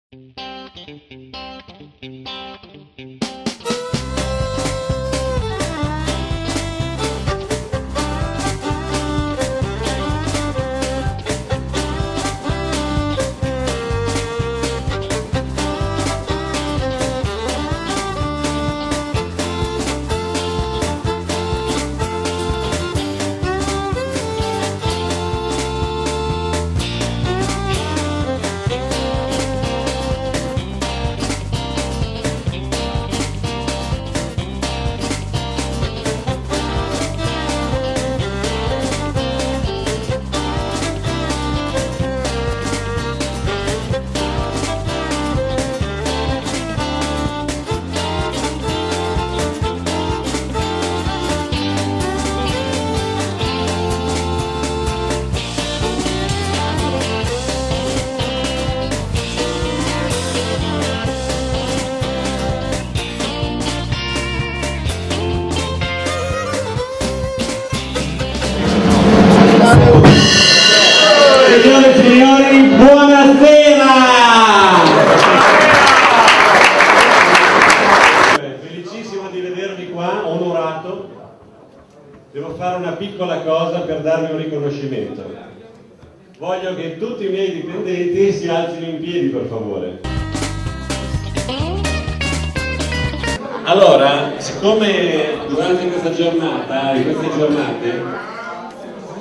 Signore e signori, buonasera! Felicissimo di vedervi qua, onorato. Devo fare una piccola cosa per darvi un riconoscimento. Voglio che tutti i miei dipendenti si alzino in piedi, per favore. Allora, siccome durante questa giornata, in queste giornate,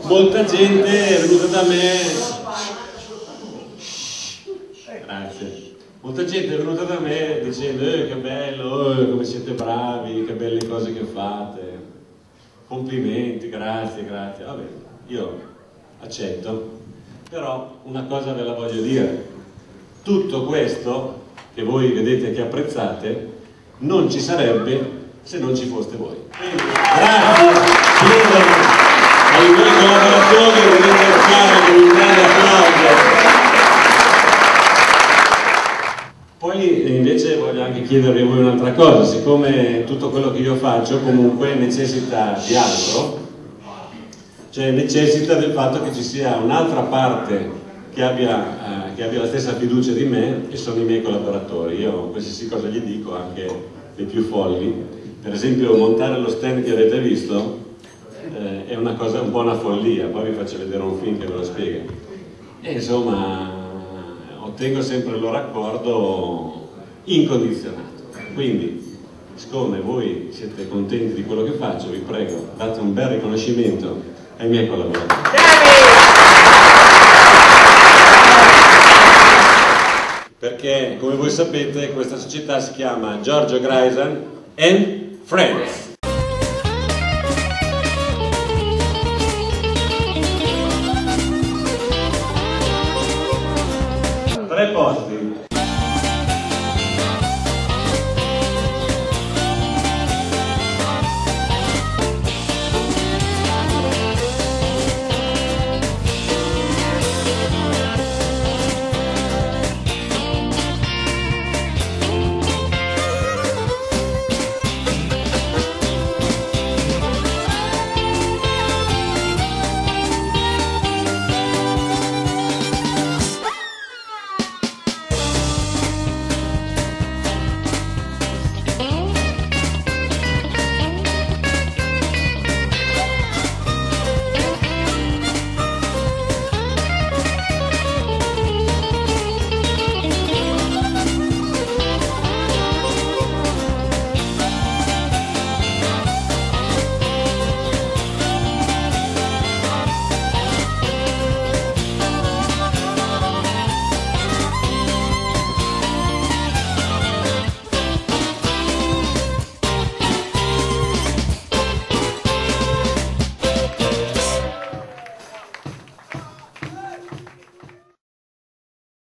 molta gente è venuta da me. Grazie. Molta gente è venuta da me dicendo che bello, come siete bravi, che belle cose che fate. Complimenti, grazie, grazie. Vabbè, io accetto. Però una cosa ve la voglio dire. Tutto questo che voi vedete che apprezzate non ci sarebbe se non ci foste voi. Quindi, grazie. Ai miei collaboratori devo ringraziare con un grande applauso. Poi invece voglio anche chiedervi a voi un'altra cosa, siccome tutto quello che io faccio comunque necessita di altro, cioè necessita del fatto che ci sia un'altra parte che abbia la stessa fiducia di me, e sono i miei collaboratori. Io qualsiasi cosa gli dico, anche le più folli. Per esempio montare lo stand che avete visto è una cosa, un po' una follia, poi vi faccio vedere un film che ve lo spiega. E insomma ottengo sempre il loro accordo incondizionato. Quindi, siccome voi siete contenti di quello che faccio, vi prego, date un bel riconoscimento ai miei collaboratori. Perché, come voi sapete, questa società si chiama Giorgio Grayson and Friends. 3 posti.